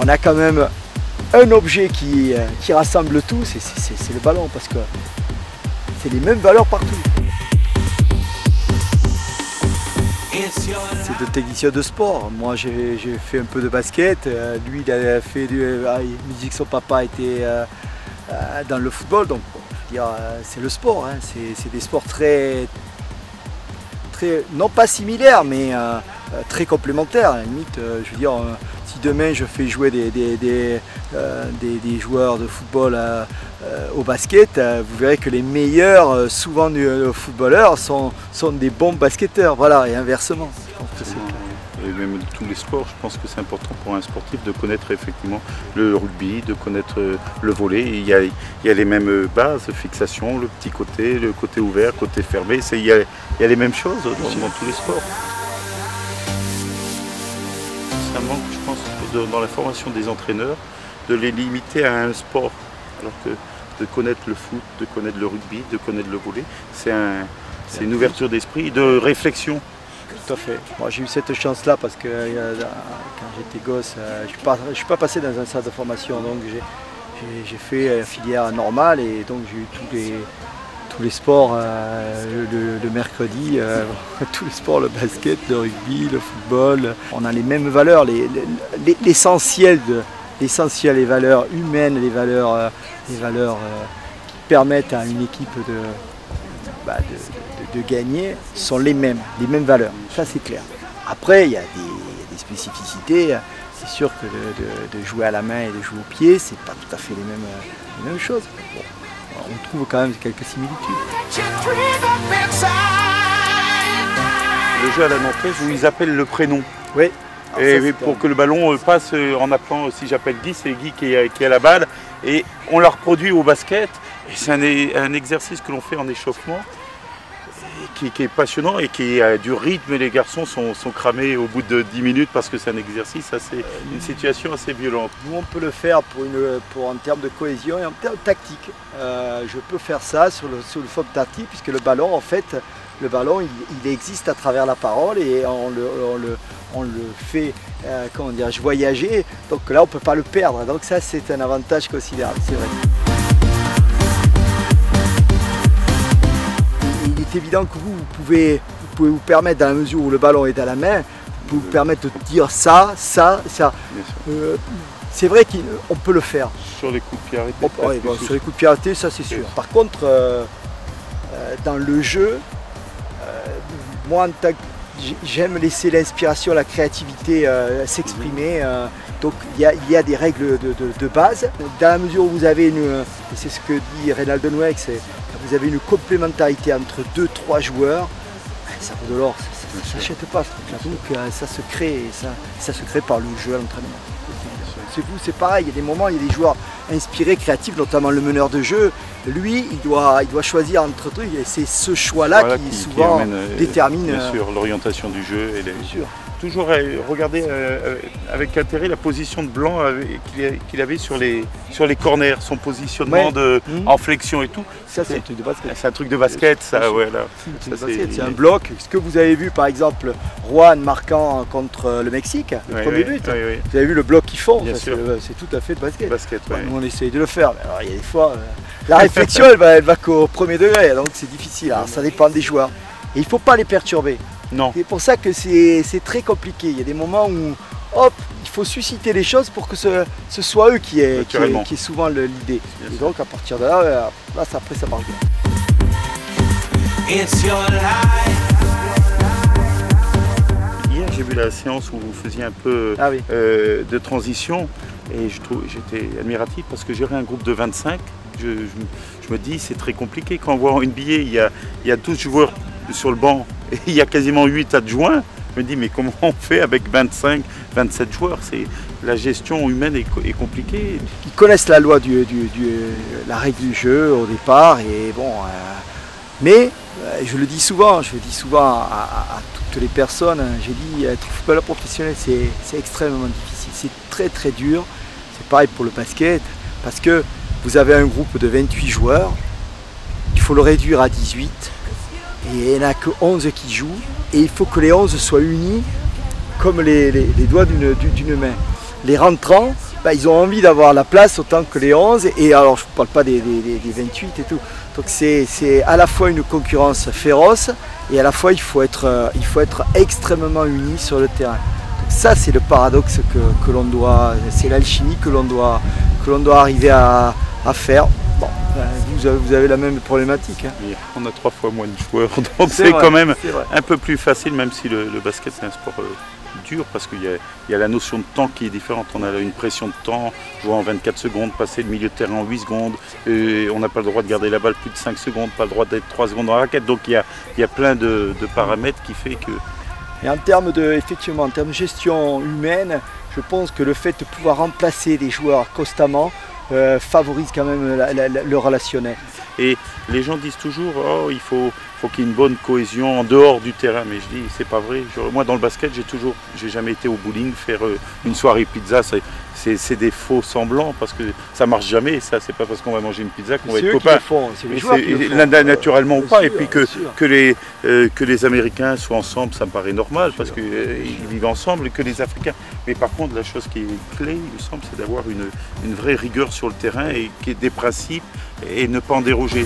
on a quand même un objet qui rassemble tout, c'est le ballon, parce que c'est les mêmes valeurs partout. C'est deux techniciens de sport. Moi j'ai fait un peu de basket, lui il a fait il me dit que son papa était dans le football, donc je veux dire, c'est le sport, hein. C'est des sports très, non pas similaires, mais très complémentaires. À la limite, je veux dire, si demain je fais jouer des joueurs de football au basket, vous verrez que les meilleurs, souvent footballeurs, sont des bons basketteurs, voilà, et inversement. Je pense que c'est clair. Et même tous les sports, je pense que c'est important pour un sportif de connaître effectivement le rugby, de connaître le volley. Il y a les mêmes bases, fixation, le petit côté, le côté ouvert, côté fermé. Il y a les mêmes choses dans tous les sports. C'est un manque, je pense, dans la formation des entraîneurs, de les limiter à un sport. Alors que de connaître le foot, de connaître le rugby, de connaître le volley, c'est une ouverture d'esprit, de réflexion. Tout à fait. Moi j'ai eu cette chance-là parce que quand j'étais gosse, je ne suis pas passé dans un centre de formation, donc j'ai fait filière normale et donc j'ai eu tous les sports le mercredi, tous les sports, le basket, le rugby, le football. On a les mêmes valeurs, l'essentiel, les valeurs humaines, les valeurs qui permettent à une équipe de gagner sont les mêmes valeurs, ça c'est clair. Après il y a des spécificités, c'est sûr que de jouer à la main et de jouer au pied, c'est pas tout à fait les mêmes choses. Bon, on trouve quand même quelques similitudes. Le jeu à la nantaise où ils appellent le prénom. Oui. Et pour que le ballon passe en appelant, si j'appelle Guy, c'est Guy qui est à la balle, et on la reproduit au basket, et c'est un exercice que l'on fait en échauffement, qui est passionnant et qui a du rythme, et les garçons sont cramés au bout de 10 minutes parce que c'est un exercice une situation assez violente. Nous on peut le faire en termes de cohésion et en termes tactique. Je peux faire ça sur le fond tactique puisque le ballon en fait, il existe à travers la parole et on le fait comment dire, voyager, donc là on ne peut pas le perdre, donc ça c'est un avantage considérable, c'est vrai. Il est évident que vous pouvez vous permettre, dans la mesure où le ballon est à la main, vous pouvez vous permettre de dire ça. C'est vrai qu'on peut le faire. Sur les coups de pied arrêtés. Sur les coups de pied arrêtés, ça c'est sûr. Par contre, dans le jeu, moi j'aime laisser l'inspiration, la créativité s'exprimer. Donc il y a des règles de base. Dans la mesure où vous avez et c'est ce que dit Reynald Noueck, vous avez une complémentarité entre 2-3 joueurs, ça vaut de l'or, ça ne s'achète pas ce truc-là. Donc ça se crée, ça se crée par le jeu à l'entraînement. C'est pareil, il y a des moments, il y a des joueurs inspirés, créatifs, notamment le meneur de jeu. Lui, il doit choisir entre trucs et c'est ce choix-là qui souvent détermine bien sûr l'orientation du jeu. Toujours regarder avec intérêt la position de Blanc qu'il avait sur les corners, son positionnement en flexion et tout. Ça c'est un truc de basket. C'est un truc de basket, ça, voilà. C'est un bloc. Ce que vous avez vu par exemple Juan marquant contre le Mexique, le premier but. Oui. Vous avez vu le bloc qu'ils font, c'est tout à fait de basket. Nous on essaye de le faire, mais alors il y a des fois, la réflexion elle va qu'au premier degré, donc c'est difficile. Alors ça dépend des joueurs. Et il ne faut pas les perturber. Non. C'est pour ça que c'est très compliqué. Il y a des moments où hop, il faut susciter les choses pour que ce soit eux qui est souvent l'idée. Et donc à partir de là, après ça marche bien. Hier j'ai vu la séance où vous faisiez un peu de transition et j'étais admiratif parce que gérer un groupe de 25, je me dis c'est très compliqué. Quand on voit une billet, il y a 12 joueurs sur le banc et il y a quasiment 8 adjoints, je me dis mais comment on fait avec 25, 27 joueurs? La gestion humaine est compliquée. Ils connaissent la loi la règle du jeu au départ et bon, mais je le dis souvent à toutes les personnes, j'ai dit être footballeur professionnel c'est extrêmement difficile, c'est très très dur, c'est pareil pour le basket parce que vous avez un groupe de 28 joueurs, il faut le réduire à 18. Et il n'y en a que 11 qui jouent et il faut que les 11 soient unis comme les doigts d'une main. Les rentrants, ils ont envie d'avoir la place autant que les 11. Et alors je ne parle pas des 28 et tout. Donc c'est à la fois une concurrence féroce et à la fois il faut être extrêmement unis sur le terrain. Donc ça c'est le paradoxe que l'on doit, c'est l'alchimie que l'on doit arriver à faire. Bon, vous avez la même problématique. Hein. On a 3 fois moins de joueurs, donc c'est quand même un peu plus facile, même si le basket c'est un sport dur, parce qu'il y a la notion de temps qui est différente. On a une pression de temps, jouer en 24 secondes, passer le milieu de terrain en 8 secondes, on n'a pas le droit de garder la balle plus de 5 secondes, pas le droit d'être 3 secondes dans la raquette, donc il y a plein de paramètres qui fait que... Et en termes de gestion humaine, je pense que le fait de pouvoir remplacer des joueurs constamment favorise quand même le relationnel. Et les gens disent toujours oh, il faut qu'il y ait une bonne cohésion en dehors du terrain, mais je dis c'est pas vrai. Moi dans le basket j'ai jamais été au bowling faire une soirée pizza, c'est des faux semblants parce que ça marche jamais. Ça c'est pas parce qu'on va manger une pizza qu'on va être copains. C'est les joueurs qui le font. Naturellement ou pas. Et puis que les Américains soient ensemble, ça me paraît normal parce qu'ils vivent ensemble, et que les Africains. Mais par contre la chose qui est clé, il me semble, c'est d'avoir une vraie rigueur sur le terrain et des principes et ne pas en déroger.